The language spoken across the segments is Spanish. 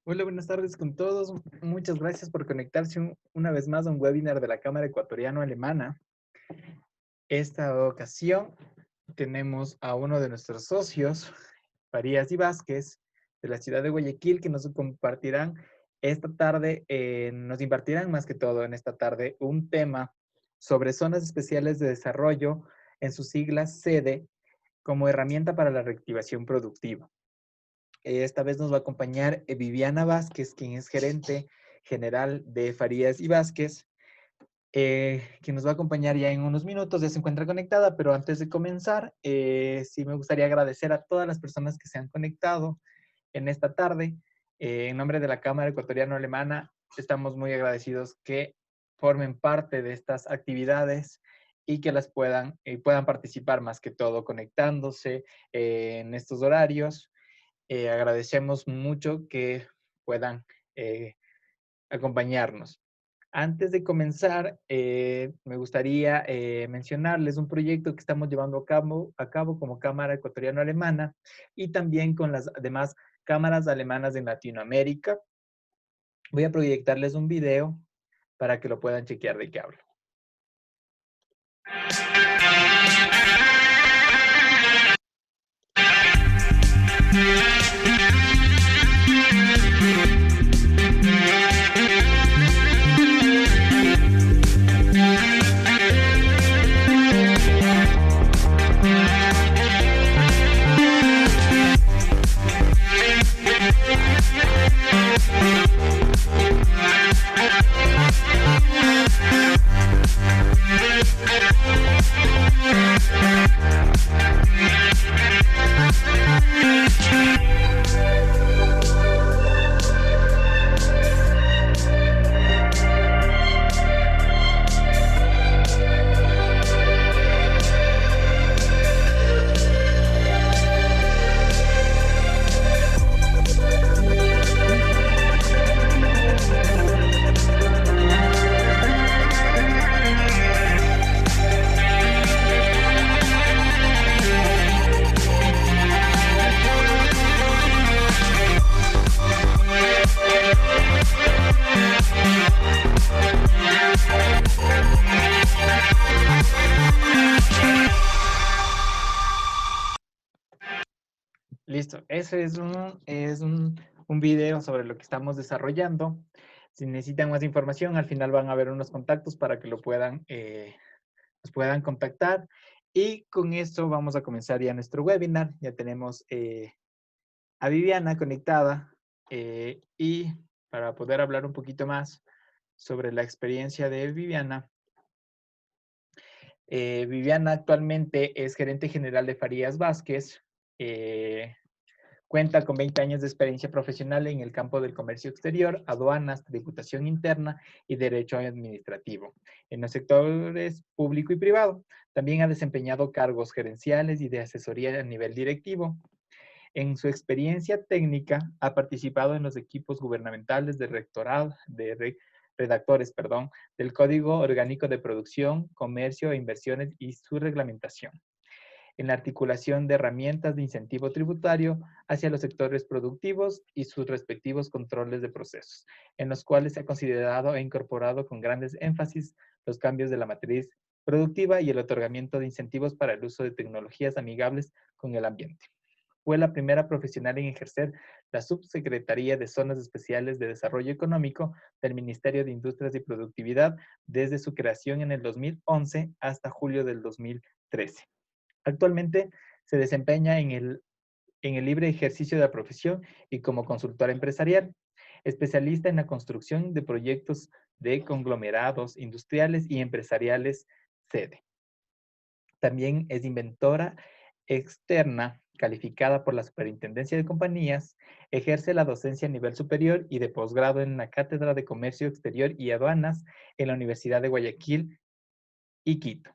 Hola, buenas tardes con todos. Muchas gracias por conectarse una vez más a un webinar de la Cámara Ecuatoriano-Alemana. Esta ocasión tenemos a uno de nuestros socios, Farías y Vázquez, de la ciudad de Guayaquil, que nos compartirán esta tarde, nos impartirán más que todo en esta tarde un tema sobre zonas especiales de desarrollo, en sus siglas SEDE, como herramienta para la reactivación productiva. Esta vez nos va a acompañar Viviana Vázquez, quien es gerente general de Farías y Vázquez, quien nos va a acompañar ya en unos minutos. Ya se encuentra conectada, pero antes de comenzar, sí me gustaría agradecer a todas las personas que se han conectado en esta tarde. En nombre de la Cámara Ecuatoriano-Alemana, estamos muy agradecidos que formen parte de estas actividades y que las puedan participar más que todo conectándose en estos horarios. Agradecemos mucho que puedan acompañarnos. Antes de comenzar, me gustaría mencionarles un proyecto que estamos llevando a cabo como Cámara Ecuatoriano-Alemana y también con las demás cámaras alemanas en Latinoamérica. Voy a proyectarles un video para que lo puedan chequear de qué hablo. Listo, ese es un video sobre lo que estamos desarrollando. Si necesitan más información, al final van a ver unos contactos para que nos puedan contactar. Y con esto vamos a comenzar ya nuestro webinar. Ya tenemos a Viviana conectada y para poder hablar un poquito más sobre la experiencia de Viviana. Viviana actualmente es gerente general de Farías Vázquez. Cuenta con 20 años de experiencia profesional en el campo del comercio exterior, aduanas, tributación interna y derecho administrativo, en los sectores público y privado. También ha desempeñado cargos gerenciales y de asesoría a nivel directivo. En su experiencia técnica, ha participado en los equipos gubernamentales de redactores, del Código Orgánico de Producción, Comercio e Inversiones y su reglamentación, en la articulación de herramientas de incentivo tributario hacia los sectores productivos y sus respectivos controles de procesos, en los cuales se ha considerado e incorporado con grandes énfasis los cambios de la matriz productiva y el otorgamiento de incentivos para el uso de tecnologías amigables con el ambiente. Fue la primera profesional en ejercer la Subsecretaría de Zonas Especiales de Desarrollo Económico del Ministerio de Industrias y Productividad desde su creación en el 2011 hasta julio del 2013. Actualmente se desempeña en el libre ejercicio de la profesión y como consultora empresarial, especialista en la construcción de proyectos de conglomerados industriales y empresariales sede. También es inventora externa calificada por la Superintendencia de Compañías, ejerce la docencia a nivel superior y de posgrado en la Cátedra de Comercio Exterior y Aduanas en la Universidad de Guayaquil y Quito.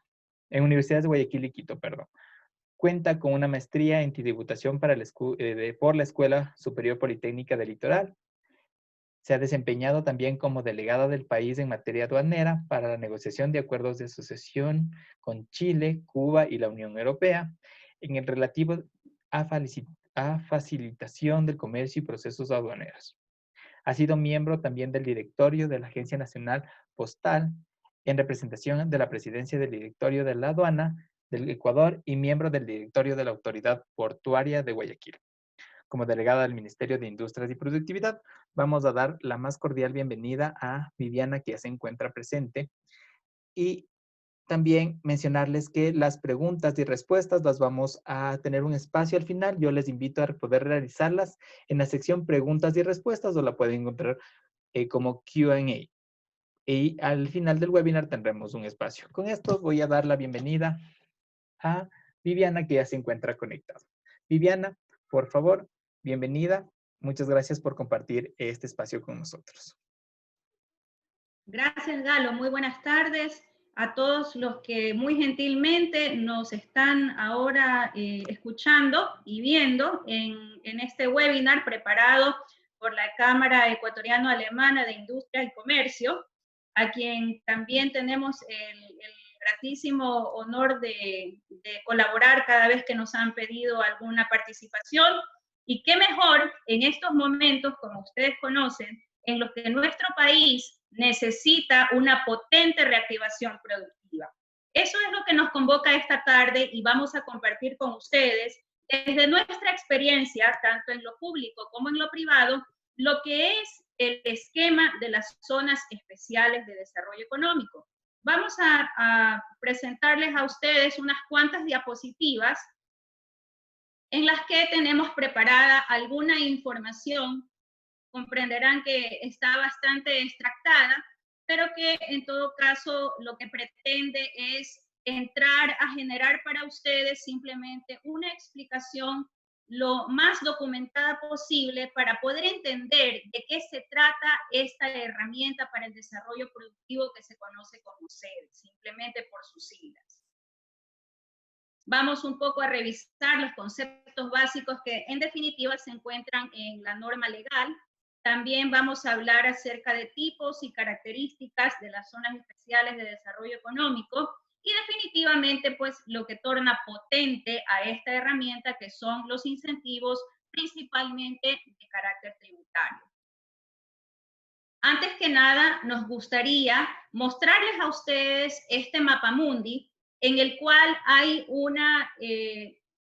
En Universidades de Guayaquil y Quito, perdón. Cuenta con una maestría en tributación por la Escuela Superior Politécnica del Litoral. Se ha desempeñado también como delegada del país en materia aduanera para la negociación de acuerdos de asociación con Chile, Cuba y la Unión Europea en el relativo a facilitación del comercio y procesos aduaneros. Ha sido miembro también del directorio de la Agencia Nacional Postal, en representación de la presidencia del directorio de la aduana del Ecuador y miembro del directorio de la Autoridad Portuaria de Guayaquil. Como delegada del Ministerio de Industrias y Productividad, vamos a dar la más cordial bienvenida a Viviana, que ya se encuentra presente, y también mencionarles que las preguntas y respuestas las vamos a tener un espacio al final. Yo les invito a poder realizarlas en la sección preguntas y respuestas, o la pueden encontrar como Q&A. Y al final del webinar tendremos un espacio. Con esto voy a dar la bienvenida a Viviana, que ya se encuentra conectada. Viviana, por favor, bienvenida. Muchas gracias por compartir este espacio con nosotros. Gracias, Galo. Muy buenas tardes a todos los que muy gentilmente nos están ahora escuchando y viendo en este webinar preparado por la Cámara Ecuatoriano-Alemana de Industria y Comercio, a quien también tenemos el gratísimo honor de colaborar cada vez que nos han pedido alguna participación. Y qué mejor en estos momentos, como ustedes conocen, en los que nuestro país necesita una potente reactivación productiva. Eso es lo que nos convoca esta tarde y vamos a compartir con ustedes desde nuestra experiencia, tanto en lo público como en lo privado, lo que es el esquema de las zonas especiales de desarrollo económico. Vamos a presentarles a ustedes unas cuantas diapositivas en las que tenemos preparada alguna información. Comprenderán que está bastante extractada, pero que en todo caso lo que pretende es entrar a generar para ustedes simplemente una explicación lo más documentada posible para poder entender de qué se trata esta herramienta para el desarrollo productivo que se conoce como SED, simplemente por sus siglas. Vamos un poco a revisar los conceptos básicos que en definitiva se encuentran en la norma legal. También vamos a hablar acerca de tipos y características de las zonas especiales de desarrollo económico y definitivamente pues lo que torna potente a esta herramienta, que son los incentivos principalmente de carácter tributario. Antes que nada, nos gustaría mostrarles a ustedes este mapamundi en el cual hay una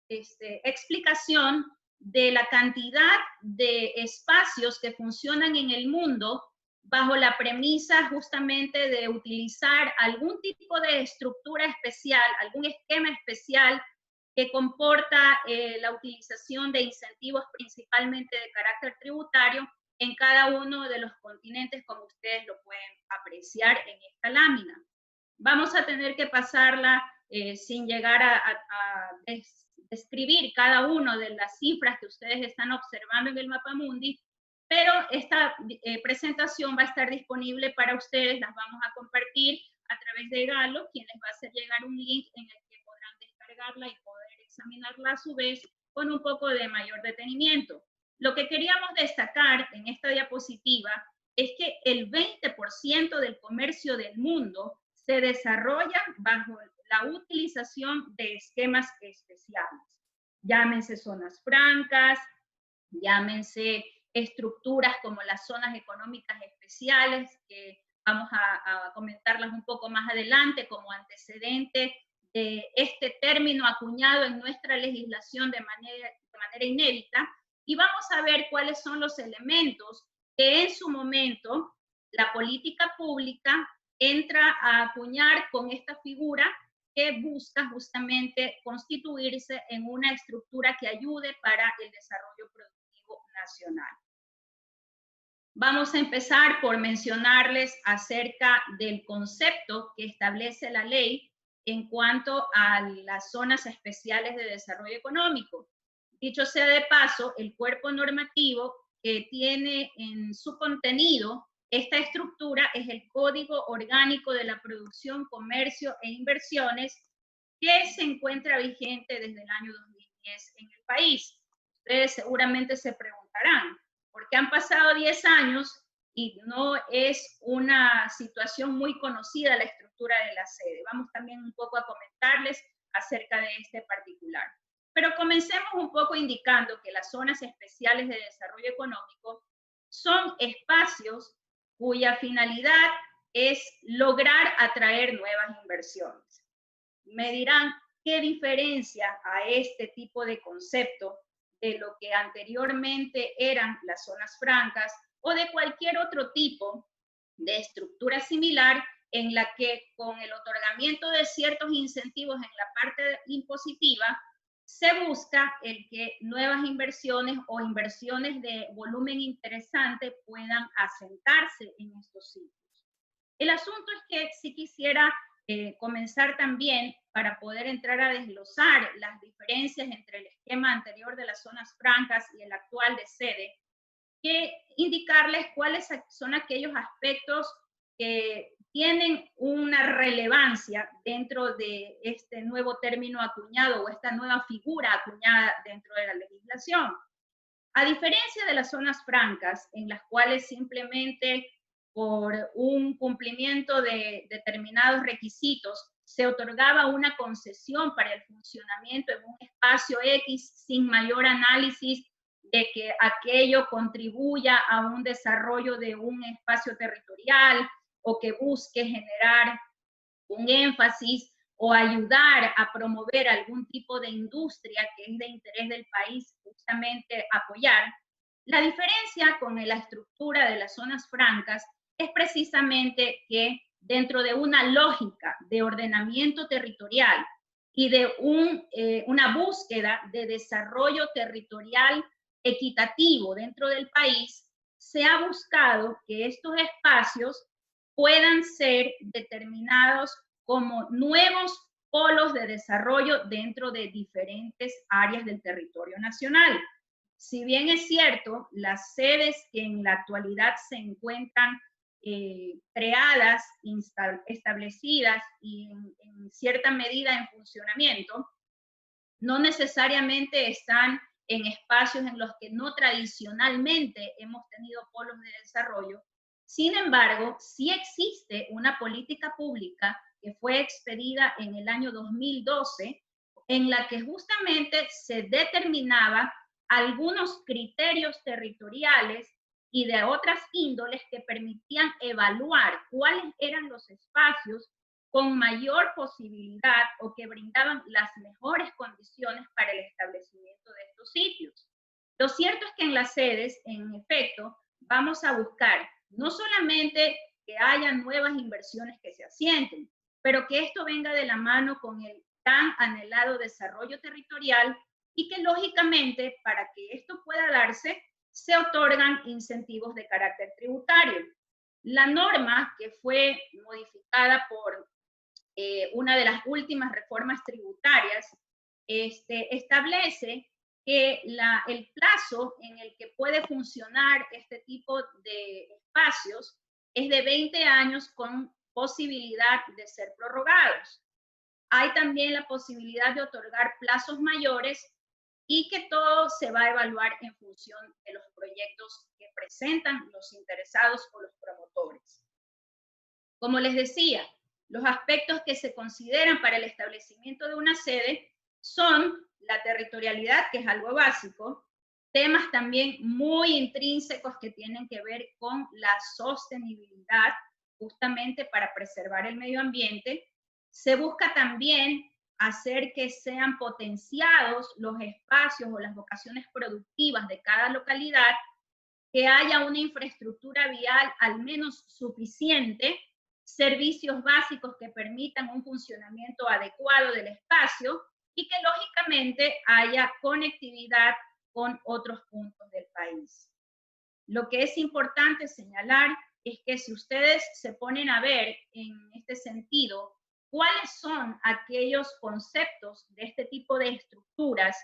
explicación de la cantidad de espacios que funcionan en el mundo bajo la premisa justamente de utilizar algún tipo de estructura especial, algún esquema especial que comporta la utilización de incentivos principalmente de carácter tributario en cada uno de los continentes, como ustedes lo pueden apreciar en esta lámina. Vamos a tener que pasarla sin llegar a describir cada una de las cifras que ustedes están observando en el mapamundi, pero esta presentación va a estar disponible para ustedes, las vamos a compartir a través de Galo, quien les va a hacer llegar un link en el que podrán descargarla y poder examinarla a su vez con un poco de mayor detenimiento. Lo que queríamos destacar en esta diapositiva es que el 20% del comercio del mundo se desarrolla bajo la utilización de esquemas especiales. Llámense zonas francas, llámense estructuras como las zonas económicas especiales, que vamos a comentarlas un poco más adelante como antecedente de este término acuñado en nuestra legislación de manera inédita, y vamos a ver cuáles son los elementos que en su momento la política pública entra a acuñar con esta figura que busca justamente constituirse en una estructura que ayude para el desarrollo productivo nacional. Vamos a empezar por mencionarles acerca del concepto que establece la ley en cuanto a las zonas especiales de desarrollo económico. Dicho sea de paso, el cuerpo normativo que tiene en su contenido esta estructura es el Código Orgánico de la Producción, Comercio e Inversiones, que se encuentra vigente desde el año 2010 en el país. Ustedes seguramente se preguntarán, ¿por qué han pasado 10 años y no es una situación muy conocida la estructura de la sede? Vamos también un poco a comentarles acerca de este particular. Pero comencemos un poco indicando que las zonas especiales de desarrollo económico son espacios cuya finalidad es lograr atraer nuevas inversiones. Me dirán, ¿qué diferencia a este tipo de concepto de lo que anteriormente eran las zonas francas o de cualquier otro tipo de estructura similar en la que con el otorgamiento de ciertos incentivos en la parte impositiva se busca el que nuevas inversiones o inversiones de volumen interesante puedan asentarse en estos sitios? El asunto es que si quisiera comenzar también para poder entrar a desglosar las diferencias entre el esquema anterior de las zonas francas y el actual de sede, que indicarles cuáles son aquellos aspectos que tienen una relevancia dentro de este nuevo término acuñado o esta nueva figura acuñada dentro de la legislación. A diferencia de las zonas francas, en las cuales simplemente por un cumplimiento de determinados requisitos se otorgaba una concesión para el funcionamiento en un espacio X sin mayor análisis de que aquello contribuya a un desarrollo de un espacio territorial o que busque generar un énfasis o ayudar a promover algún tipo de industria que es de interés del país justamente apoyar. La diferencia con la estructura de las zonas francas es precisamente que dentro de una lógica de ordenamiento territorial y de una búsqueda de desarrollo territorial equitativo dentro del país, se ha buscado que estos espacios puedan ser determinados como nuevos polos de desarrollo dentro de diferentes áreas del territorio nacional. Si bien es cierto, las sedes que en la actualidad se encuentran creadas, establecidas y en cierta medida en funcionamiento, no necesariamente están en espacios en los que no tradicionalmente hemos tenido polos de desarrollo. Sin embargo, sí existe una política pública que fue expedida en el año 2012, en la que justamente se determinaba algunos criterios territoriales y de otras índoles que permitían evaluar cuáles eran los espacios con mayor posibilidad o que brindaban las mejores condiciones para el establecimiento de estos sitios. Lo cierto es que en las sedes, en efecto, vamos a buscar no solamente que haya nuevas inversiones que se asienten, pero que esto venga de la mano con el tan anhelado desarrollo territorial y que lógicamente para que esto pueda darse se otorgan incentivos de carácter tributario. La norma que fue modificada por una de las últimas reformas tributarias establece que el plazo en el que puede funcionar este tipo de espacios es de 20 años con posibilidad de ser prorrogados. Hay también la posibilidad de otorgar plazos mayores y que todo se va a evaluar en función de los proyectos que presentan los interesados o los promotores. Como les decía, los aspectos que se consideran para el establecimiento de una sede son la territorialidad, que es algo básico, temas también muy intrínsecos que tienen que ver con la sostenibilidad, justamente para preservar el medio ambiente. Se busca también hacer que sean potenciados los espacios o las vocaciones productivas de cada localidad, que haya una infraestructura vial al menos suficiente, servicios básicos que permitan un funcionamiento adecuado del espacio y que lógicamente haya conectividad con otros puntos del país. Lo que es importante señalar es que si ustedes se ponen a ver en este sentido cuáles son aquellos conceptos de este tipo de estructuras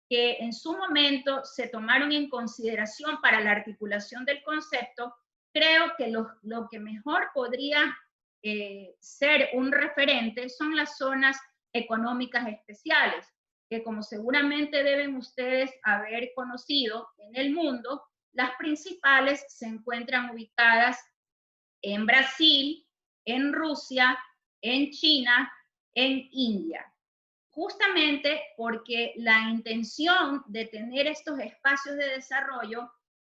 que en su momento se tomaron en consideración para la articulación del concepto, creo que lo que mejor podría ser un referente son las zonas económicas especiales, que como seguramente deben ustedes haber conocido en el mundo, las principales se encuentran ubicadas en Brasil, en Rusia, en China, en India. Justamente porque la intención de tener estos espacios de desarrollo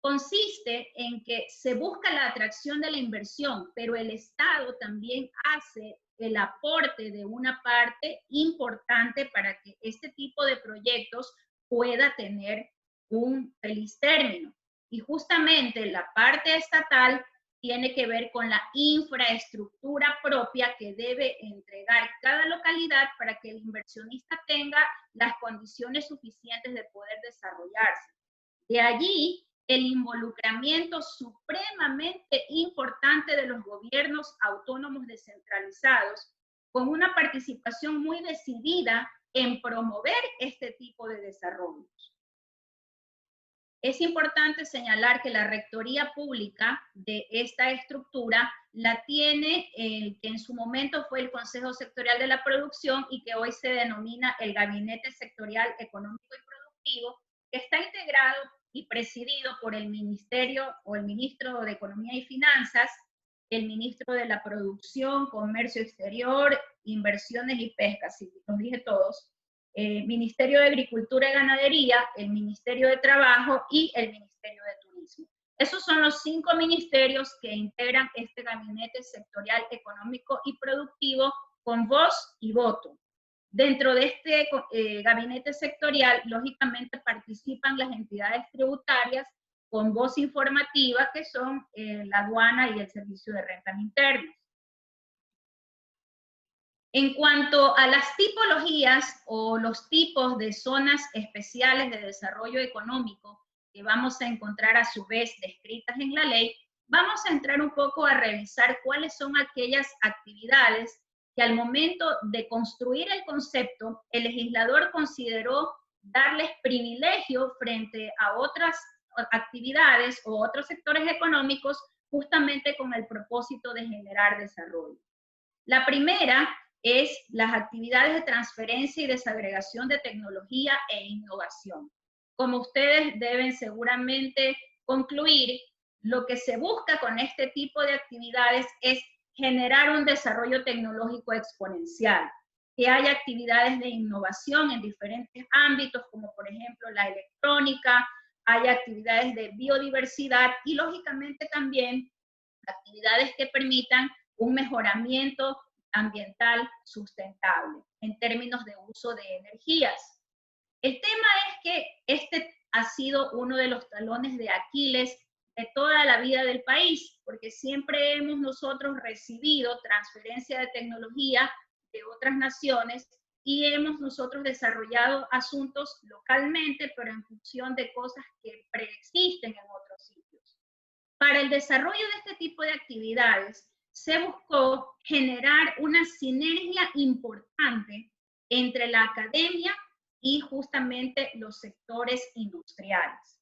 consiste en que se busca la atracción de la inversión, pero el Estado también hace el aporte de una parte importante para que este tipo de proyectos pueda tener un feliz término. Y justamente la parte estatal tiene que ver con la infraestructura propia que debe entregar cada localidad para que el inversionista tenga las condiciones suficientes de poder desarrollarse. De allí el involucramiento supremamente importante de los gobiernos autónomos descentralizados, con una participación muy decidida en promover este tipo de desarrollos. Es importante señalar que la rectoría pública de esta estructura la tiene el que en su momento fue el Consejo Sectorial de la Producción y que hoy se denomina el Gabinete Sectorial Económico y Productivo, que está integrado y presidido por el Ministerio o el Ministro de Economía y Finanzas, el Ministro de la Producción, Comercio Exterior, Inversiones y Pesca, si los dije todos, Ministerio de Agricultura y Ganadería, el Ministerio de Trabajo y el Ministerio de Turismo. Esos son los 5 ministerios que integran este gabinete sectorial económico y productivo con voz y voto. Dentro de este gabinete sectorial, lógicamente participan las entidades tributarias con voz informativa, que son la aduana y el servicio de rentas internas. En cuanto a las tipologías o los tipos de zonas especiales de desarrollo económico que vamos a encontrar a su vez descritas en la ley, vamos a entrar un poco a revisar cuáles son aquellas actividades que al momento de construir el concepto, el legislador consideró darles privilegio frente a otras actividades o otros sectores económicos justamente con el propósito de generar desarrollo. La primera es las actividades de transferencia y desagregación de tecnología e innovación. Como ustedes deben seguramente concluir, lo que se busca con este tipo de actividades es generar un desarrollo tecnológico exponencial, que haya actividades de innovación en diferentes ámbitos, como por ejemplo la electrónica, haya actividades de biodiversidad y lógicamente también actividades que permitan un mejoramiento ambiental sustentable en términos de uso de energías. El tema es que este ha sido uno de los talones de Aquiles de toda la vida del país, porque siempre hemos nosotros recibido transferencia de tecnología de otras naciones y hemos nosotros desarrollado asuntos localmente, pero en función de cosas que preexisten en otros sitios. Para el desarrollo de este tipo de actividades, se buscó generar una sinergia importante entre la academia y justamente los sectores industriales,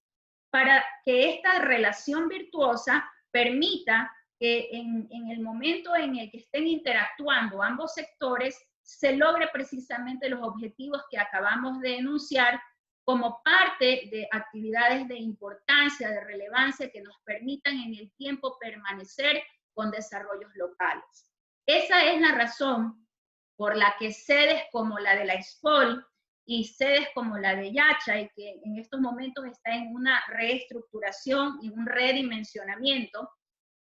para que esta relación virtuosa permita que en el momento en el que estén interactuando ambos sectores, se logre precisamente los objetivos que acabamos de enunciar como parte de actividades de importancia, de relevancia, que nos permitan en el tiempo permanecer con desarrollos locales. Esa es la razón por la que sedes como la de la SPOL y sedes como la de Yachay, que en estos momentos está en una reestructuración y un redimensionamiento,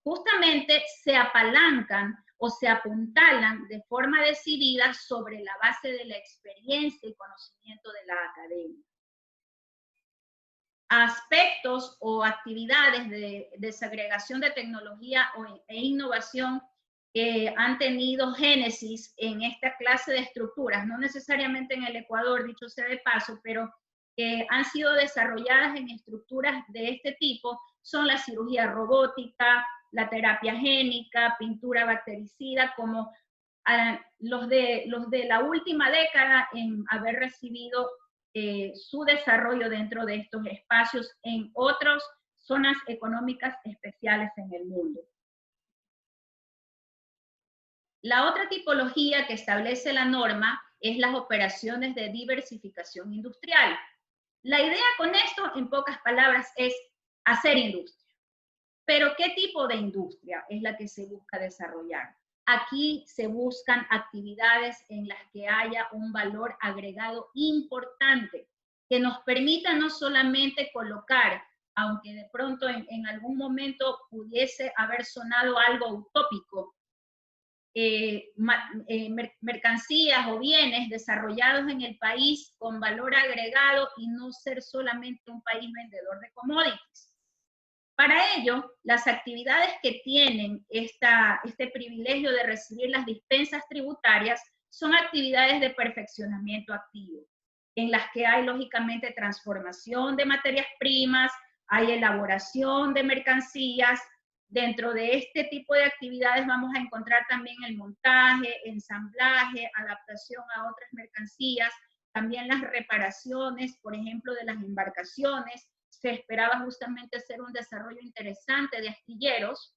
justamente se apalancan o se apuntalan de forma decidida sobre la base de la experiencia y conocimiento de la academia. Aspectos o actividades de desagregación de tecnología e innovación que han tenido génesis en esta clase de estructuras, no necesariamente en el Ecuador, dicho sea de paso, pero que han sido desarrolladas en estructuras de este tipo, son la cirugía robótica, la terapia génica, pintura bactericida, como los de la última década en haber recibido su desarrollo dentro de estos espacios en otras zonas económicas especiales en el mundo. La otra tipología que establece la norma es las operaciones de diversificación industrial. La idea con esto, en pocas palabras, es hacer industria. Pero ¿qué tipo de industria es la que se busca desarrollar? Aquí se buscan actividades en las que haya un valor agregado importante, que nos permita no solamente colocar aunque de pronto en algún momento pudiese haber sonado algo utópico, mercancías o bienes desarrollados en el país con valor agregado y no ser solamente un país vendedor de commodities. Para ello, las actividades que tienen este privilegio de recibir las dispensas tributarias son actividades de perfeccionamiento activo, en las que hay lógicamente transformación de materias primas, hay elaboración de mercancías. Dentro de este tipo de actividades vamos a encontrar también el montaje, ensamblaje, adaptación a otras mercancías, también las reparaciones, por ejemplo, de las embarcaciones. Se esperaba justamente hacer un desarrollo interesante de astilleros,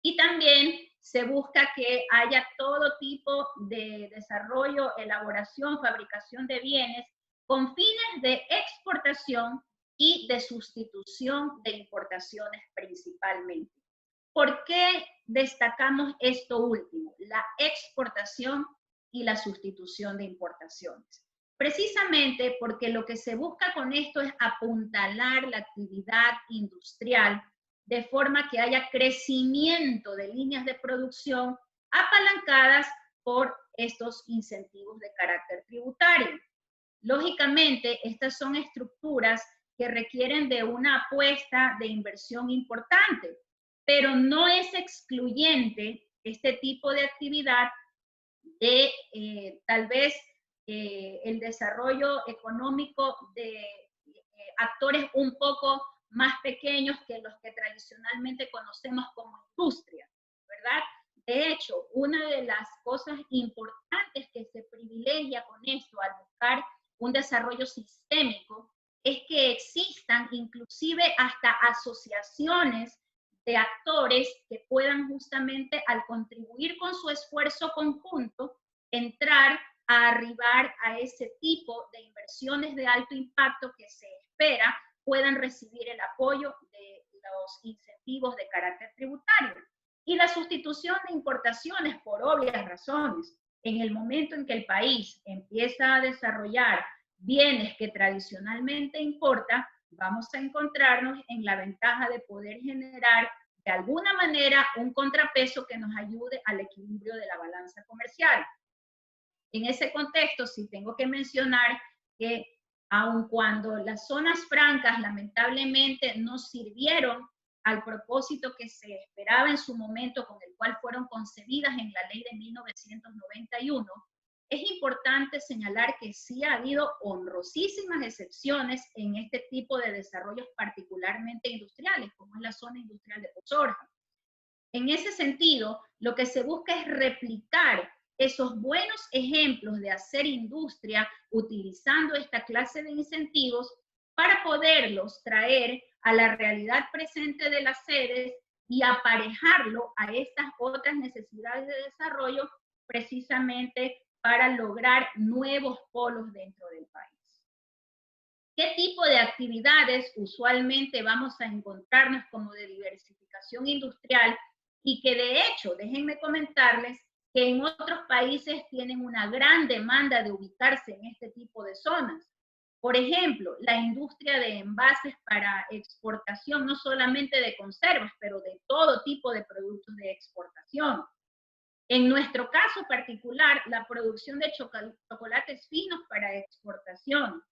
y también se busca que haya todo tipo de desarrollo, elaboración, fabricación de bienes con fines de exportación y de sustitución de importaciones principalmente. ¿Por qué destacamos esto último? La exportación y la sustitución de importaciones. Precisamente porque lo que se busca con esto es apuntalar la actividad industrial de forma que haya crecimiento de líneas de producción apalancadas por estos incentivos de carácter tributario. Lógicamente, estas son estructuras que requieren de una apuesta de inversión importante, pero no es excluyente este tipo de actividad de tal vez el desarrollo económico de actores un poco más pequeños que los que tradicionalmente conocemos como industria, ¿verdad? De hecho, una de las cosas importantes que se privilegia con esto al buscar un desarrollo sistémico es que existan inclusive hasta asociaciones de actores que puedan justamente al contribuir con su esfuerzo conjunto entrar a arribar a ese tipo de inversiones de alto impacto que se espera puedan recibir el apoyo de los incentivos de carácter tributario. Y la sustitución de importaciones por obvias razones. En el momento en que el país empieza a desarrollar bienes que tradicionalmente importa, vamos a encontrarnos en la ventaja de poder generar de alguna manera un contrapeso que nos ayude al equilibrio de la balanza comercial. En ese contexto, sí tengo que mencionar que aun cuando las zonas francas lamentablemente no sirvieron al propósito que se esperaba en su momento, con el cual fueron concebidas en la ley de 1991, es importante señalar que sí ha habido honrosísimas excepciones en este tipo de desarrollos particularmente industriales, como es la zona industrial de Pozorja. En ese sentido, lo que se busca es replicar esos buenos ejemplos de hacer industria utilizando esta clase de incentivos para poderlos traer a la realidad presente de las sedes y aparejarlo a estas otras necesidades de desarrollo precisamente para lograr nuevos polos dentro del país. ¿Qué tipo de actividades usualmente vamos a encontrarnos como de diversificación industrial y que de hecho, déjenme comentarles que en otros países tienen una gran demanda de ubicarse en este tipo de zonas? Por ejemplo, la industria de envases para exportación, no solamente de conservas, pero de todo tipo de productos de exportación. En nuestro caso particular, la producción de chocolates finos para exportación.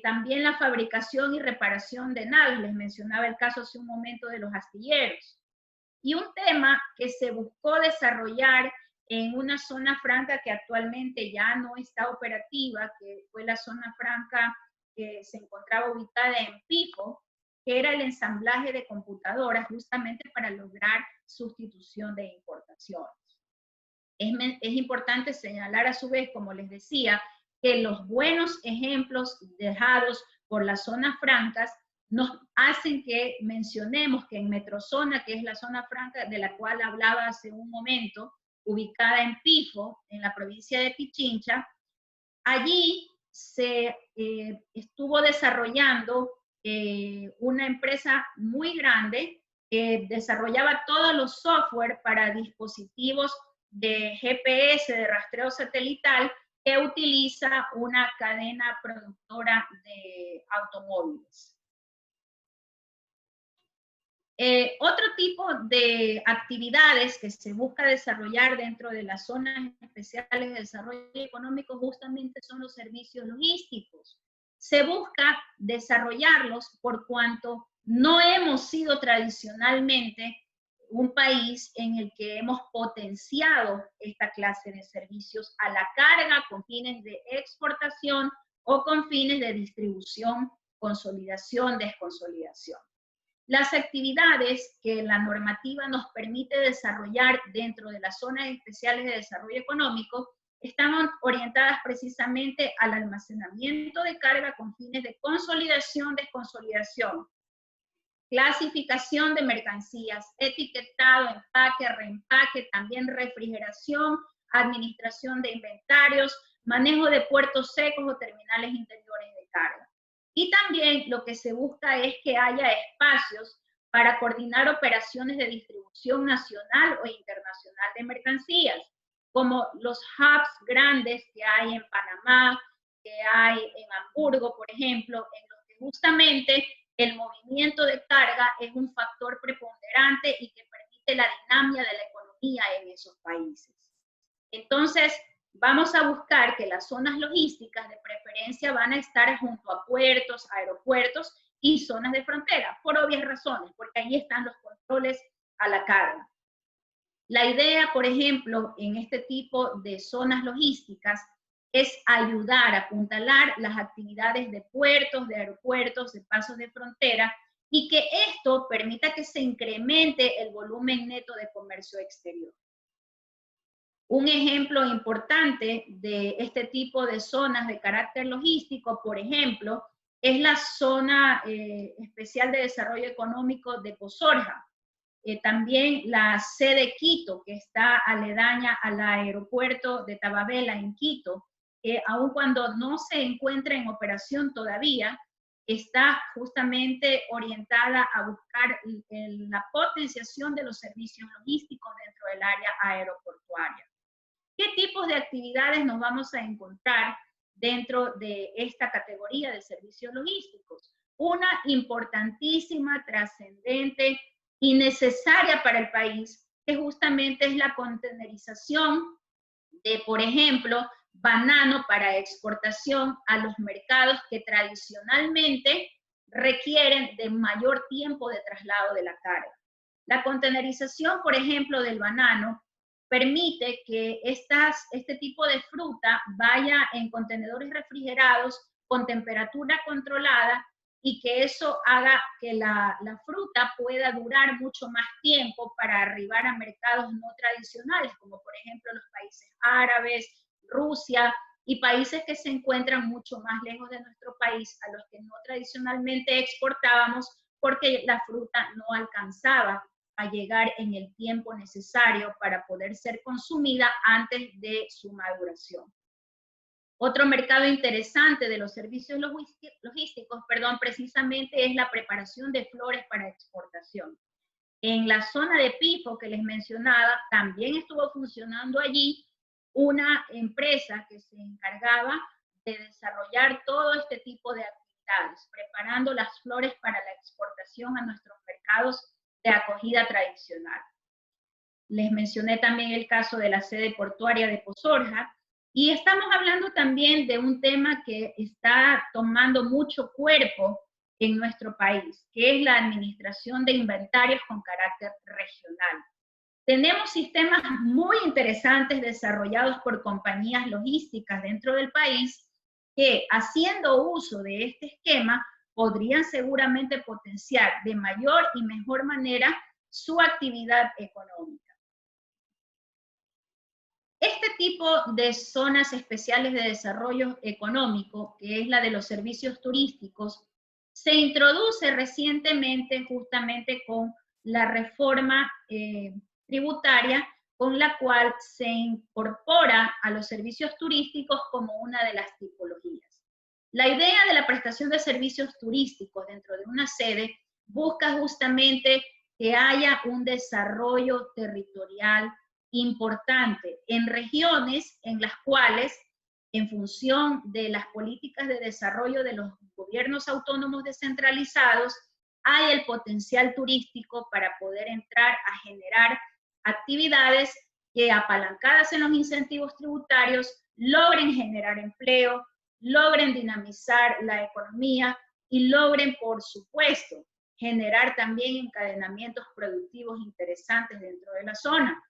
También la fabricación y reparación de naves, les mencionaba el caso hace un momento de los astilleros. Y un tema que se buscó desarrollar en una zona franca que actualmente ya no está operativa, que fue la zona franca que se encontraba ubicada en Pifo, que era el ensamblaje de computadoras justamente para lograr sustitución de importaciones. Es importante señalar a su vez, como les decía, que los buenos ejemplos dejados por las zonas francas nos hacen que mencionemos que en Metrozona, que es la zona franca de la cual hablaba hace un momento, ubicada en Pifo, en la provincia de Pichincha, allí se estuvo desarrollando una empresa muy grande que desarrollaba todos los software para dispositivos de GPS, de rastreo satelital, que utiliza una cadena productora de automóviles. Otro tipo de actividades que se busca desarrollar dentro de las zonas especiales de desarrollo económico justamente son los servicios logísticos. Se busca desarrollarlos por cuanto no hemos sido tradicionalmente un país en el que hemos potenciado esta clase de servicios a la carga con fines de exportación o con fines de distribución, consolidación, desconsolidación. Las actividades que la normativa nos permite desarrollar dentro de las zonas especiales de desarrollo económico están orientadas precisamente al almacenamiento de carga con fines de consolidación, desconsolidación, clasificación de mercancías, etiquetado, empaque, reempaque, también refrigeración, administración de inventarios, manejo de puertos secos o terminales interiores de carga. Y también lo que se busca es que haya espacios para coordinar operaciones de distribución nacional o internacional de mercancías, como los hubs grandes que hay en Panamá, que hay en Hamburgo, por ejemplo, en los que justamente el movimiento de carga es un factor preponderante y que permite la dinámica de la economía en esos países. Entonces, vamos a buscar que las zonas logísticas de preferencia van a estar junto a puertos, aeropuertos y zonas de frontera, por obvias razones, porque ahí están los controles a la carga. La idea, por ejemplo, en este tipo de zonas logísticas es ayudar a apuntalar las actividades de puertos, de aeropuertos, de pasos de frontera, y que esto permita que se incremente el volumen neto de comercio exterior. Un ejemplo importante de este tipo de zonas de carácter logístico, por ejemplo, es la zona especial de desarrollo económico de Pozorja. También la sede Quito, que está aledaña al aeropuerto de Tababela en Quito, aun cuando no se encuentra en operación todavía, está justamente orientada a buscar la potenciación de los servicios logísticos dentro del área aeroportuaria. ¿Qué tipos de actividades nos vamos a encontrar dentro de esta categoría de servicios logísticos? Una importantísima, trascendente y necesaria para el país, que justamente es la contenerización de, por ejemplo, banano para exportación a los mercados que tradicionalmente requieren de mayor tiempo de traslado de la carga. La contenerización, por ejemplo, del banano permite que este tipo de fruta vaya en contenedores refrigerados con temperatura controlada y que eso haga que la fruta pueda durar mucho más tiempo para arribar a mercados no tradicionales, como por ejemplo los países árabes, Rusia y países que se encuentran mucho más lejos de nuestro país, a los que no tradicionalmente exportábamos porque la fruta no alcanzaba a llegar en el tiempo necesario para poder ser consumida antes de su maduración. Otro mercado interesante de los servicios logísticos, precisamente es la preparación de flores para exportación. En la zona de Pifo que les mencionaba, también estuvo funcionando allí una empresa que se encargaba de desarrollar todo este tipo de actividades, preparando las flores para la exportación a nuestros mercados de acogida tradicional. Les mencioné también el caso de la sede portuaria de Pozorja, y estamos hablando también de un tema que está tomando mucho cuerpo en nuestro país, que es la administración de inventarios con carácter regional. Tenemos sistemas muy interesantes desarrollados por compañías logísticas dentro del país que, haciendo uso de este esquema, podrían seguramente potenciar de mayor y mejor manera su actividad económica. Este tipo de zonas especiales de desarrollo económico, que es la de los servicios turísticos, se introduce recientemente justamente con la reforma tributaria, con la cual se incorpora a los servicios turísticos como una de las tipologías. La idea de la prestación de servicios turísticos dentro de una sede busca justamente que haya un desarrollo territorial importante en regiones en las cuales, en función de las políticas de desarrollo de los gobiernos autónomos descentralizados, hay el potencial turístico para poder entrar a generar actividades que, apalancadas en los incentivos tributarios, logren generar empleo, logren dinamizar la economía y logren, por supuesto, generar también encadenamientos productivos interesantes dentro de la zona.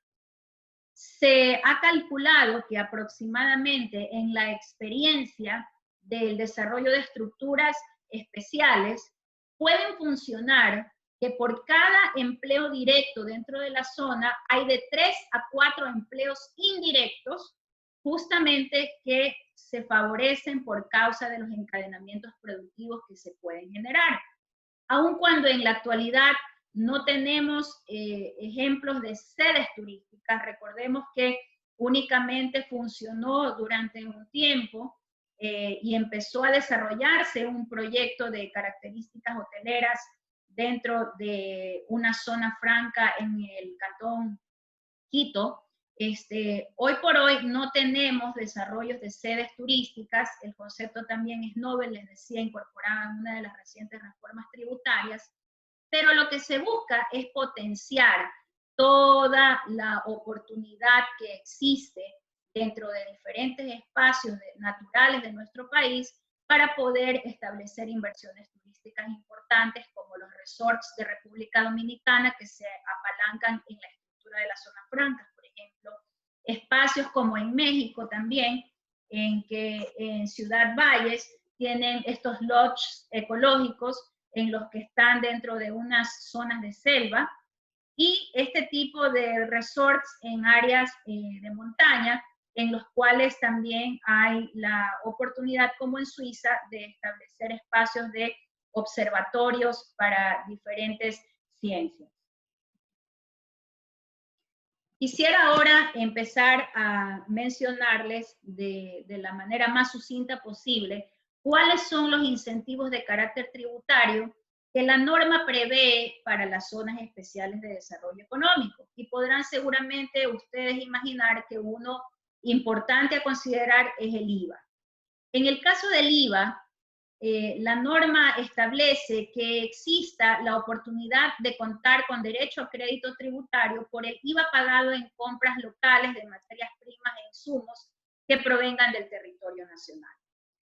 Se ha calculado que aproximadamente en la experiencia del desarrollo de estructuras especiales pueden funcionar que por cada empleo directo dentro de la zona hay de 3 a 4 empleos indirectos, justamente que se favorecen por causa de los encadenamientos productivos que se pueden generar. Aun cuando en la actualidad no tenemos ejemplos de sedes turísticas, recordemos que únicamente funcionó durante un tiempo y empezó a desarrollarse un proyecto de características hoteleras dentro de una zona franca en el cantón Quito. Hoy por hoy no tenemos desarrollos de sedes turísticas, el concepto también es novel, les decía, incorporado en una de las recientes reformas tributarias, pero lo que se busca es potenciar toda la oportunidad que existe dentro de diferentes espacios naturales de nuestro país para poder establecer inversiones turísticas importantes como los resorts de República Dominicana que se apalancan en la estructura de las zonas francas, por ejemplo, espacios como en México también, en que en Ciudad Valles tienen estos lodges ecológicos en los que están dentro de unas zonas de selva, y este tipo de resorts en áreas de montaña, en los cuales también hay la oportunidad, como en Suiza, de establecer espacios de observatorios para diferentes ciencias. Quisiera ahora empezar a mencionarles de la manera más sucinta posible cuáles son los incentivos de carácter tributario que la norma prevé para las zonas especiales de desarrollo económico. Y podrán seguramente ustedes imaginar que uno importante a considerar es el IVA. En el caso del IVA, la norma establece que exista la oportunidad de contar con derecho a crédito tributario por el IVA pagado en compras locales de materias primas e insumos que provengan del territorio nacional.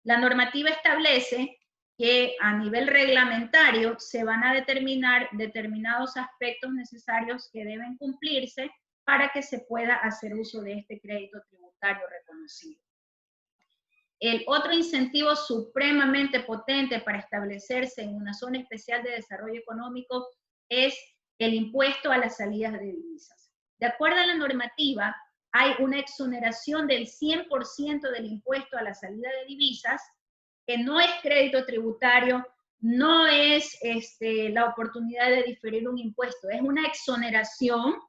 La normativa establece que a nivel reglamentario se van a determinar determinados aspectos necesarios que deben cumplirse para que se pueda hacer uso de este crédito tributario reconocido. El otro incentivo supremamente potente para establecerse en una zona especial de desarrollo económico es el impuesto a las salidas de divisas. De acuerdo a la normativa, hay una exoneración del 100% del impuesto a la salida de divisas, que no es crédito tributario, no es la oportunidad de diferir un impuesto, es una exoneración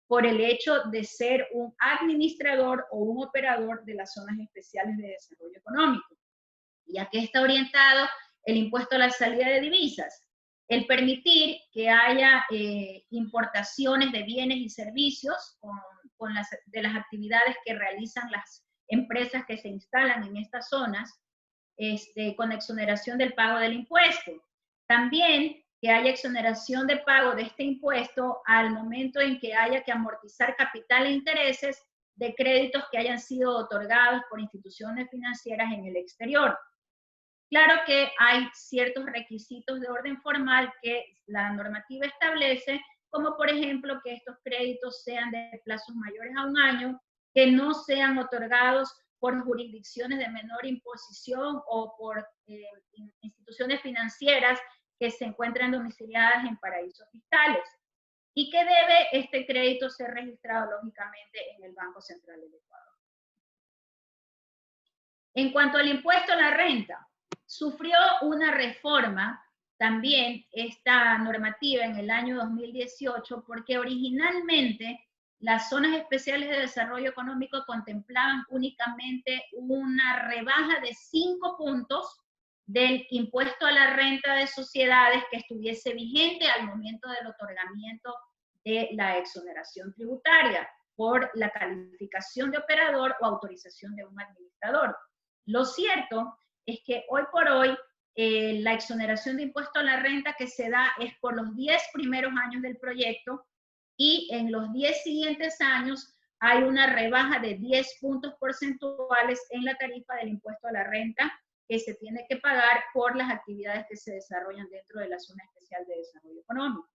por el hecho de ser un administrador o un operador de las zonas especiales de desarrollo económico. ¿Y a qué está orientado el impuesto a la salida de divisas? El permitir que haya importaciones de bienes y servicios de las actividades que realizan las empresas que se instalan en estas zonas, con exoneración del pago del impuesto. También que haya exoneración de pago de este impuesto al momento en que haya que amortizar capital e intereses de créditos que hayan sido otorgados por instituciones financieras en el exterior. Claro que hay ciertos requisitos de orden formal que la normativa establece, como por ejemplo que estos créditos sean de plazos mayores a un año, que no sean otorgados por jurisdicciones de menor imposición o por instituciones financieras que se encuentran domiciliadas en paraísos fiscales, y que debe este crédito ser registrado lógicamente en el Banco Central del Ecuador. En cuanto al impuesto a la renta, sufrió una reforma también esta normativa en el año 2018, porque originalmente las zonas especiales de desarrollo económico contemplaban únicamente una rebaja de 5 puntos del impuesto a la renta de sociedades que estuviese vigente al momento del otorgamiento de la exoneración tributaria por la calificación de operador o autorización de un administrador. Lo cierto es que hoy por hoy la exoneración de impuesto a la renta que se da es por los 10 primeros años del proyecto y en los 10 siguientes años hay una rebaja de 10 puntos porcentuales en la tarifa del impuesto a la renta que se tiene que pagar por las actividades que se desarrollan dentro de la Zona Especial de Desarrollo Económico.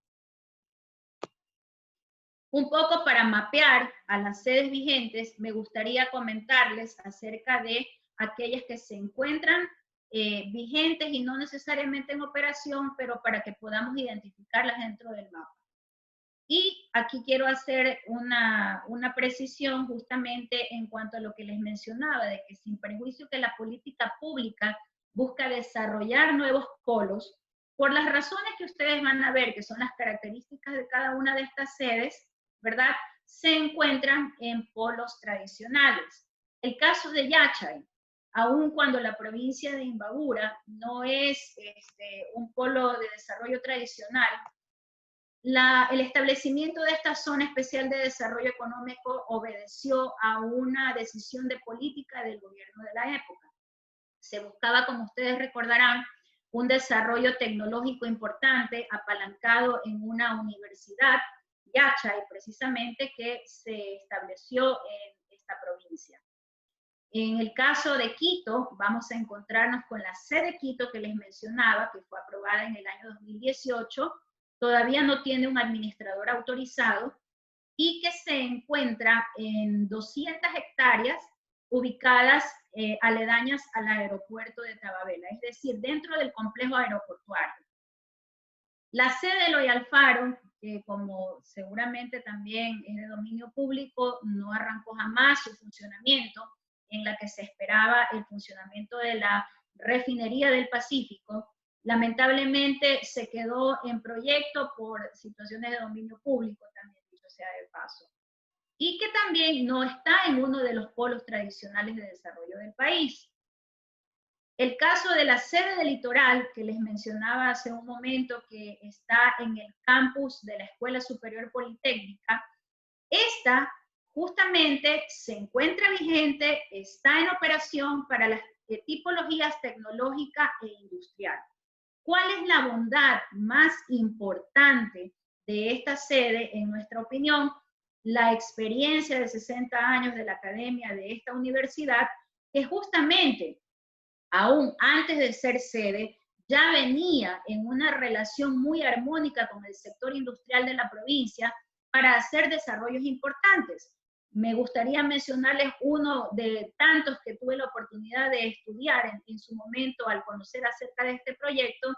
Un poco para mapear a las sedes vigentes, me gustaría comentarles acerca de aquellas que se encuentran vigentes y no necesariamente en operación, pero para que podamos identificarlas dentro del mapa. Y aquí quiero hacer una precisión justamente en cuanto a lo que les mencionaba, de que sin perjuicio que la política pública busca desarrollar nuevos polos, por las razones que ustedes van a ver, que son las características de cada una de estas sedes, ¿verdad? Se encuentran en polos tradicionales. El caso de Yachay, aun cuando la provincia de Imbabura no es un polo de desarrollo tradicional, el establecimiento de esta zona especial de desarrollo económico obedeció a una decisión de política del gobierno de la época. Se buscaba, como ustedes recordarán, un desarrollo tecnológico importante apalancado en una universidad, Yachay, precisamente, que se estableció en esta provincia. En el caso de Quito, vamos a encontrarnos con la sede Quito que les mencionaba, que fue aprobada en el año 2018, todavía no tiene un administrador autorizado y que se encuentra en 200 hectáreas ubicadas aledañas al aeropuerto de Tababela, es decir, dentro del complejo aeroportuario. La sede de Eloy Alfaro, que como seguramente también es de dominio público, no arrancó jamás su funcionamiento, en la que se esperaba el funcionamiento de la refinería del Pacífico. Lamentablemente se quedó en proyecto por situaciones de dominio público, también dicho sea de paso. Y que también no está en uno de los polos tradicionales de desarrollo del país. El caso de la sede del Litoral, que les mencionaba hace un momento, que está en el campus de la Escuela Superior Politécnica, esta justamente se encuentra vigente, está en operación para las tipologías tecnológica e industrial. ¿Cuál es la bondad más importante de esta sede? En nuestra opinión, la experiencia de 60 años de la academia de esta universidad, que justamente, aún antes de ser sede, ya venía en una relación muy armónica con el sector industrial de la provincia para hacer desarrollos importantes. Me gustaría mencionarles uno de tantos que tuve la oportunidad de estudiar en su momento al conocer acerca de este proyecto,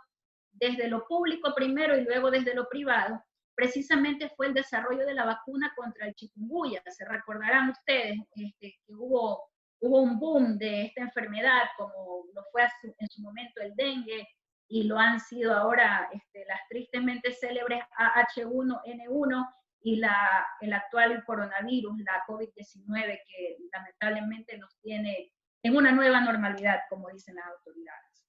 desde lo público primero y luego desde lo privado. Precisamente fue el desarrollo de la vacuna contra el chikungunya. Se recordarán ustedes que hubo un boom de esta enfermedad, como lo fue en su momento el dengue, y lo han sido ahora las tristemente célebres H1N1 y el actual coronavirus, la COVID-19, que lamentablemente nos tiene en una nueva normalidad, como dicen las autoridades.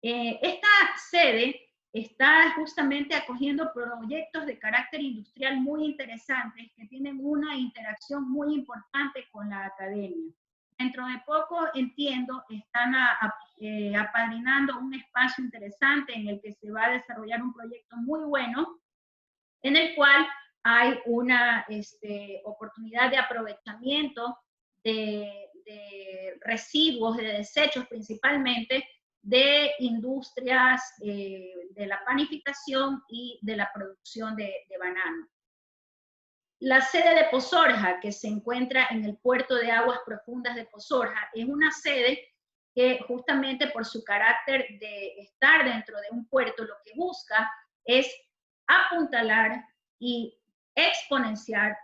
Esta sede está justamente acogiendo proyectos de carácter industrial muy interesantes que tienen una interacción muy importante con la academia. Dentro de poco, entiendo, están apadrinando un espacio interesante en el que se va a desarrollar un proyecto muy bueno, en el cual hay una oportunidad de aprovechamiento de residuos, de desechos principalmente, de industrias de la panificación y de la producción de banano. La sede de Pozorja, que se encuentra en el puerto de aguas profundas de Pozorja, es una sede que justamente por su carácter de estar dentro de un puerto, lo que busca es apuntalar y exponenciar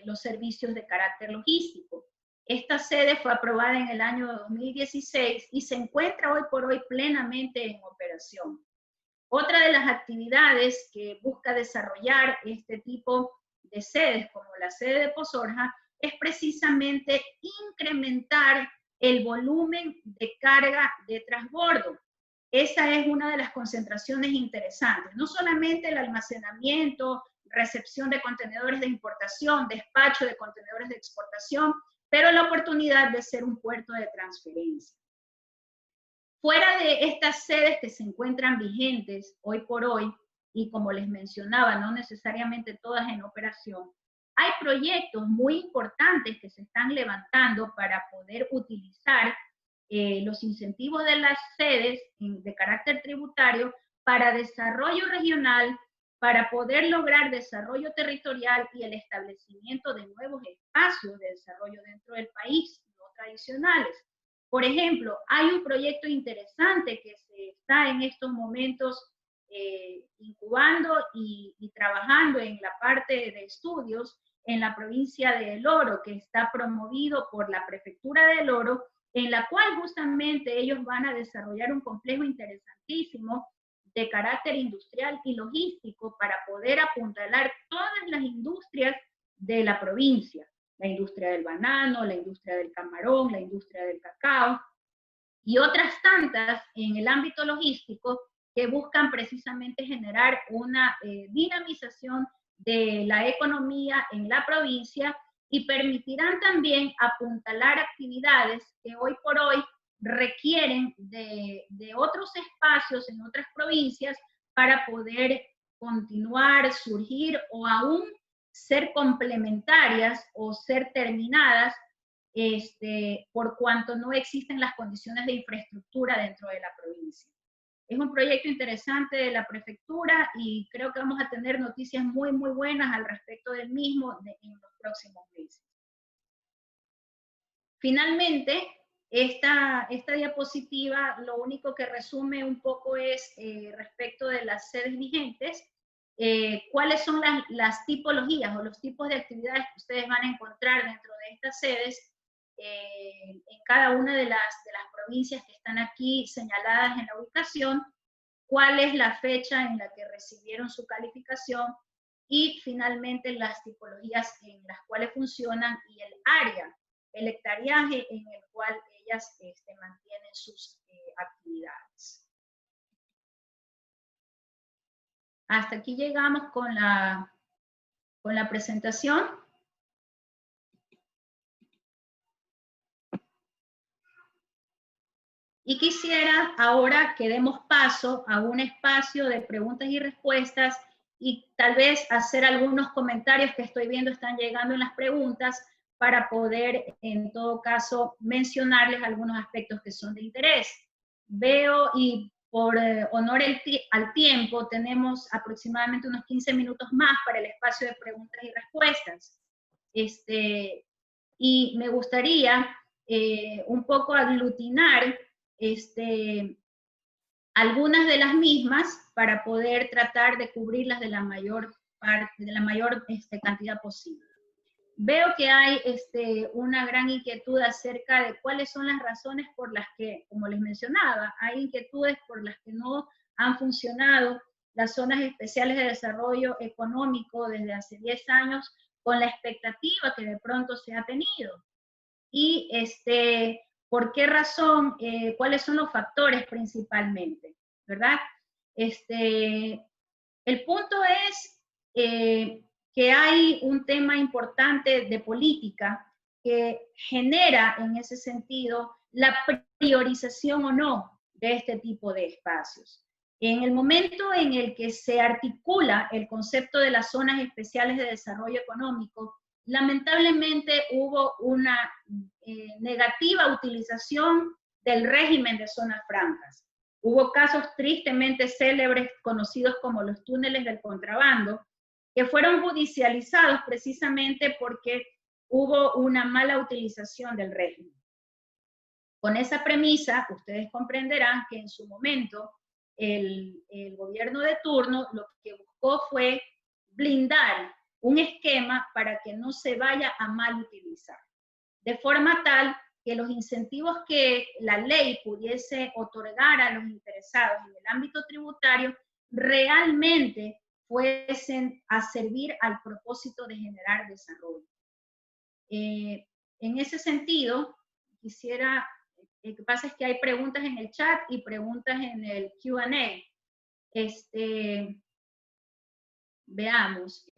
los servicios de carácter logístico. Esta sede fue aprobada en el año 2016 y se encuentra hoy por hoy plenamente en operación. Otra de las actividades que busca desarrollar este tipo de sedes, como la sede de Pozorja, es precisamente incrementar el volumen de carga de transbordo. Esa es una de las concentraciones interesantes. No solamente el almacenamiento, recepción de contenedores de importación, despacho de contenedores de exportación, pero la oportunidad de ser un puerto de transferencia. Fuera de estas sedes que se encuentran vigentes hoy por hoy, y como les mencionaba, no necesariamente todas en operación, hay proyectos muy importantes que se están levantando para poder utilizar los incentivos de las sedes de carácter tributario para desarrollo regional, para poder lograr desarrollo territorial y el establecimiento de nuevos espacios de desarrollo dentro del país, no tradicionales. Por ejemplo, hay un proyecto interesante que se está en estos momentos incubando y trabajando en la parte de estudios en la provincia de El Oro, que está promovido por la prefectura de El Oro, en la cual justamente ellos van a desarrollar un complejo interesantísimo de carácter industrial y logístico para poder apuntalar todas las industrias de la provincia, la industria del banano, la industria del camarón, la industria del cacao y otras tantas en el ámbito logístico que buscan precisamente generar una dinamización de la economía en la provincia y permitirán también apuntalar actividades que hoy por hoy requieren de otros espacios en otras provincias para poder continuar, surgir o aún ser complementarias o ser terminadas por cuanto no existen las condiciones de infraestructura dentro de la provincia. Es un proyecto interesante de la prefectura y creo que vamos a tener noticias muy, muy buenas al respecto del mismo en los próximos meses. Finalmente, esta diapositiva lo único que resume un poco es respecto de las sedes vigentes, cuáles son las tipologías o los tipos de actividades que ustedes van a encontrar dentro de estas sedes en cada una de las provincias que están aquí señaladas en la ubicación, cuál es la fecha en la que recibieron su calificación y finalmente las tipologías en las cuales funcionan y el área, el hectareaje en el cual ellas mantienen sus actividades. Hasta aquí llegamos con la presentación. Y quisiera ahora que demos paso a un espacio de preguntas y respuestas y tal vez hacer algunos comentarios que estoy viendo están llegando en las preguntas para poder, en todo caso, mencionarles algunos aspectos que son de interés. Veo y por honor al tiempo tenemos aproximadamente unos 15 minutos más para el espacio de preguntas y respuestas. Y me gustaría un poco aglutinar algunas de las mismas para poder tratar de cubrirlas de la mayor cantidad posible. Veo que hay una gran inquietud acerca de cuáles son las razones por las que, como les mencionaba, hay inquietudes por las que no han funcionado las zonas especiales de desarrollo económico desde hace 10 años con la expectativa que de pronto se ha tenido. Y ¿por qué razón? ¿Cuáles son los factores principalmente? ¿Verdad? El punto es que hay un tema importante de política que genera en ese sentido la priorización o no de este tipo de espacios. En el momento en el que se articula el concepto de las zonas especiales de desarrollo económico, lamentablemente hubo una negativa utilización del régimen de zonas francas. Hubo casos tristemente célebres conocidos como los túneles del contrabando, que fueron judicializados precisamente porque hubo una mala utilización del régimen. Con esa premisa, ustedes comprenderán que en su momento el gobierno de turno lo que buscó fue blindar un esquema para que no se vaya a mal utilizar, de forma tal que los incentivos que la ley pudiese otorgar a los interesados en el ámbito tributario realmente fuesen a servir al propósito de generar desarrollo. En ese sentido, quisiera, lo que pasa es que hay preguntas en el chat y preguntas en el Q&A. Veamos,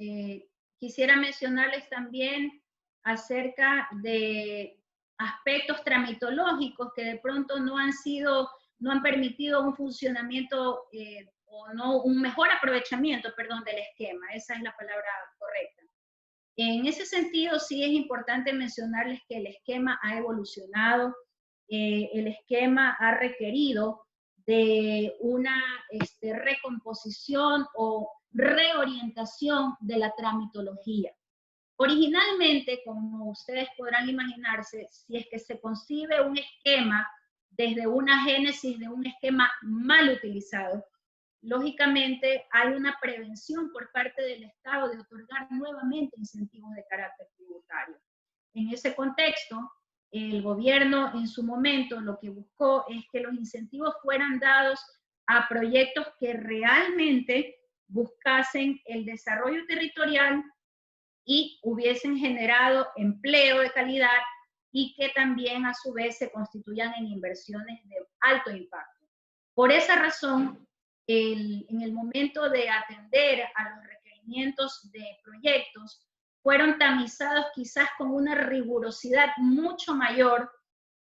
quisiera mencionarles también acerca de aspectos tramitológicos que de pronto no han sido no han permitido un funcionamiento o no un mejor aprovechamiento, perdón, del esquema. Esa es la palabra correcta. En ese sentido, sí es importante mencionarles que el esquema ha evolucionado, el esquema ha requerido de una recomposición o reorientación de la tramitología. Originalmente, como ustedes podrán imaginarse, si es que se concibe un esquema desde una génesis de un esquema mal utilizado, lógicamente hay una prevención por parte del Estado de otorgar nuevamente incentivos de carácter tributario. En ese contexto, el gobierno en su momento lo que buscó es que los incentivos fueran dados a proyectos que realmente buscasen el desarrollo territorial y hubiesen generado empleo de calidad y que también a su vez se constituyan en inversiones de alto impacto. Por esa razón, en el momento de atender a los requerimientos de proyectos, fueron tamizados quizás con una rigurosidad mucho mayor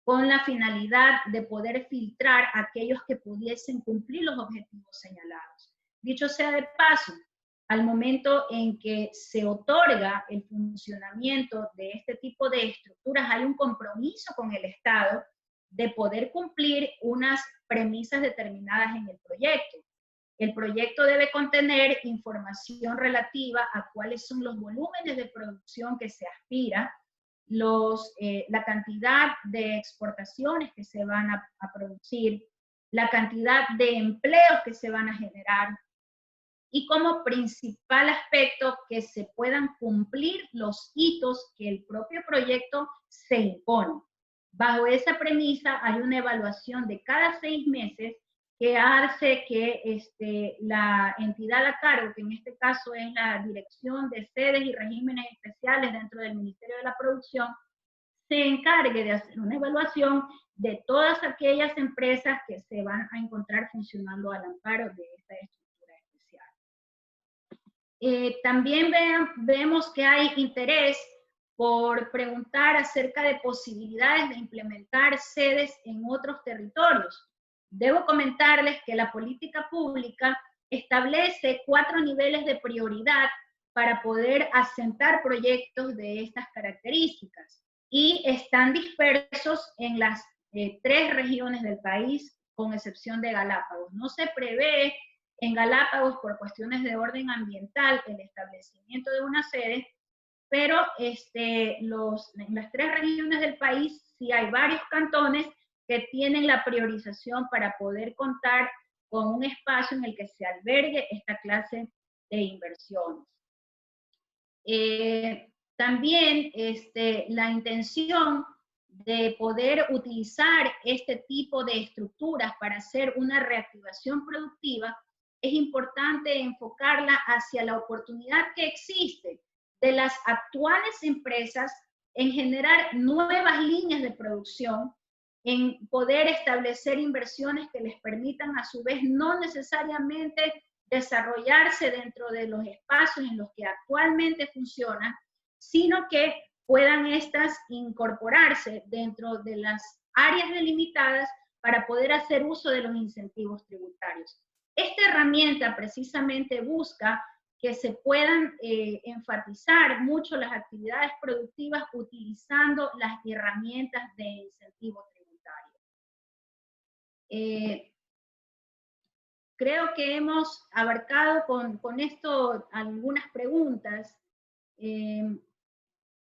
con la finalidad de poder filtrar a aquellos que pudiesen cumplir los objetivos señalados. Dicho sea de paso, al momento en que se otorga el funcionamiento de este tipo de estructuras, hay un compromiso con el Estado de poder cumplir unas premisas determinadas en el proyecto. El proyecto debe contener información relativa a cuáles son los volúmenes de producción que se aspira, la cantidad de exportaciones que se van a producir, la cantidad de empleos que se van a generar, y como principal aspecto que se puedan cumplir los hitos que el propio proyecto se impone. Bajo esa premisa hay una evaluación de cada 6 meses que hace que la entidad a cargo, que en este caso es la Dirección de Sedes y Regímenes Especiales dentro del Ministerio de la Producción, se encargue de hacer una evaluación de todas aquellas empresas que se van a encontrar funcionando al amparo de esta estructura especial. También vemos que hay interés por preguntar acerca de posibilidades de implementar sedes en otros territorios. Debo comentarles que la política pública establece 4 niveles de prioridad para poder asentar proyectos de estas características y están dispersos en las 3 regiones del país, con excepción de Galápagos. No se prevé en Galápagos, por cuestiones de orden ambiental, el establecimiento de una sede, pero en las 3 regiones del país sí hay varios cantones que tienen la priorización para poder contar con un espacio en el que se albergue esta clase de inversiones. También la intención de poder utilizar este tipo de estructuras para hacer una reactivación productiva, es importante enfocarla hacia la oportunidad que existe de las actuales empresas en generar nuevas líneas de producción, en poder establecer inversiones que les permitan a su vez no necesariamente desarrollarse dentro de los espacios en los que actualmente funcionan, sino que puedan estas incorporarse dentro de las áreas delimitadas para poder hacer uso de los incentivos tributarios. Esta herramienta precisamente busca que se puedan enfatizar mucho las actividades productivas utilizando las herramientas de incentivo tributario. Creo que hemos abarcado con esto algunas preguntas.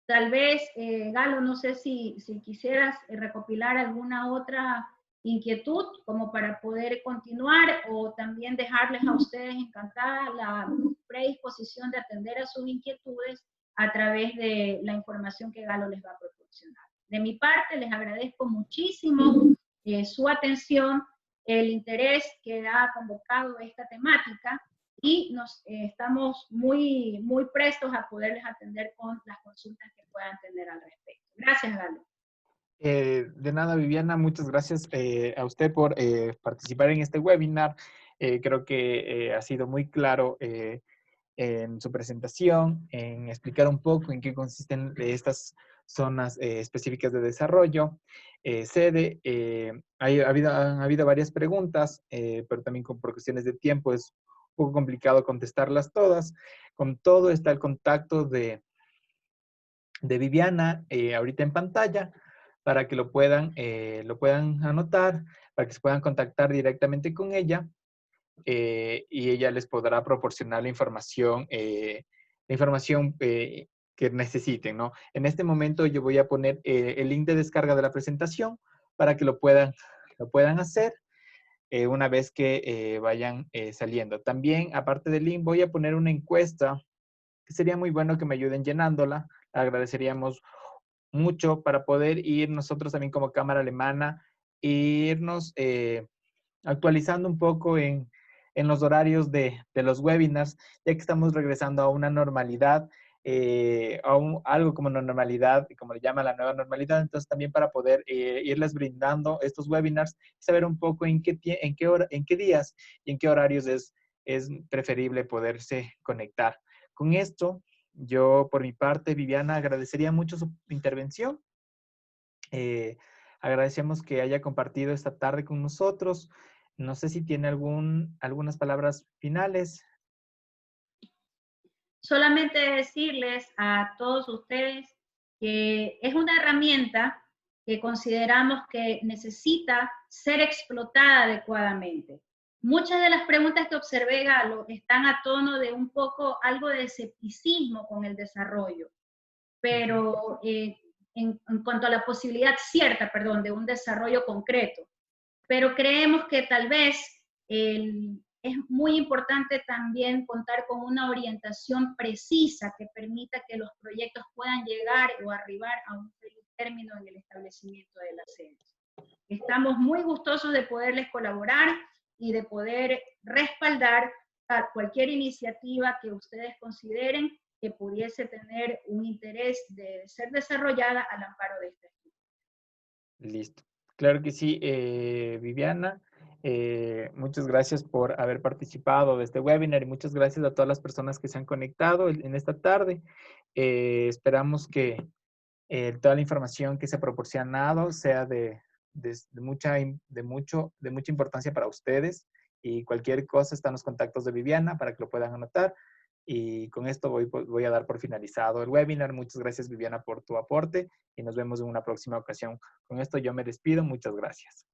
Tal vez, Galo, no sé si quisieras recopilar alguna otra inquietud como para poder continuar, o también dejarles a ustedes encantada la predisposición de atender a sus inquietudes a través de la información que Galo les va a proporcionar. De mi parte, les agradezco muchísimo su atención, el interés que ha convocado esta temática, y estamos muy prestos a poderles atender con las consultas que puedan tener al respecto. Gracias, Galo. De nada, Viviana, muchas gracias a usted por participar en este webinar. Creo que ha sido muy claro en su presentación, en explicar un poco en qué consisten estas zonas específicas de desarrollo, sede. Han habido varias preguntas, pero también por cuestiones de tiempo es un poco complicado contestarlas todas. Con todo está el contacto de Viviana ahorita en pantalla para que lo puedan anotar, para que se puedan contactar directamente con ella y ella les podrá proporcionar la información que necesiten, ¿no? En este momento yo voy a poner el link de descarga de la presentación para que lo puedan hacer una vez que vayan saliendo. También, aparte del link, voy a poner una encuesta que sería muy bueno que me ayuden llenándola. Agradeceríamos mucho para poder ir nosotros también como Cámara Alemana, irnos actualizando un poco en los horarios de los webinars, ya que estamos regresando a una normalidad, algo como normalidad, como le llama la nueva normalidad, entonces también para poder irles brindando estos webinars, saber un poco en qué días y en qué horarios es preferible poderse conectar. Con esto, yo por mi parte, Viviana, agradecería mucho su intervención. Agradecemos que haya compartido esta tarde con nosotros. No sé si tiene algunas palabras finales. Solamente decirles a todos ustedes que es una herramienta que consideramos que necesita ser explotada adecuadamente. Muchas de las preguntas que observé, Galo, están a tono de un poco algo de escepticismo con el desarrollo, pero en cuanto a la posibilidad cierta, perdón, de un desarrollo concreto. Pero creemos que tal vez es muy importante también contar con una orientación precisa que permita que los proyectos puedan llegar o arribar a un feliz término en el establecimiento de las sedes. Estamos muy gustosos de poderles colaborar y de poder respaldar cualquier iniciativa que ustedes consideren que pudiese tener un interés de ser desarrollada al amparo de esta estructura. Listo. Claro que sí, Viviana. Muchas gracias por haber participado de este webinar y muchas gracias a todas las personas que se han conectado en esta tarde. Esperamos que toda la información que se ha proporcionado sea de mucha importancia para ustedes y cualquier cosa están los contactos de Viviana para que lo puedan anotar. Y con esto voy a dar por finalizado el webinar. Muchas gracias, Viviana, por tu aporte y nos vemos en una próxima ocasión. Con esto yo me despido. Muchas gracias.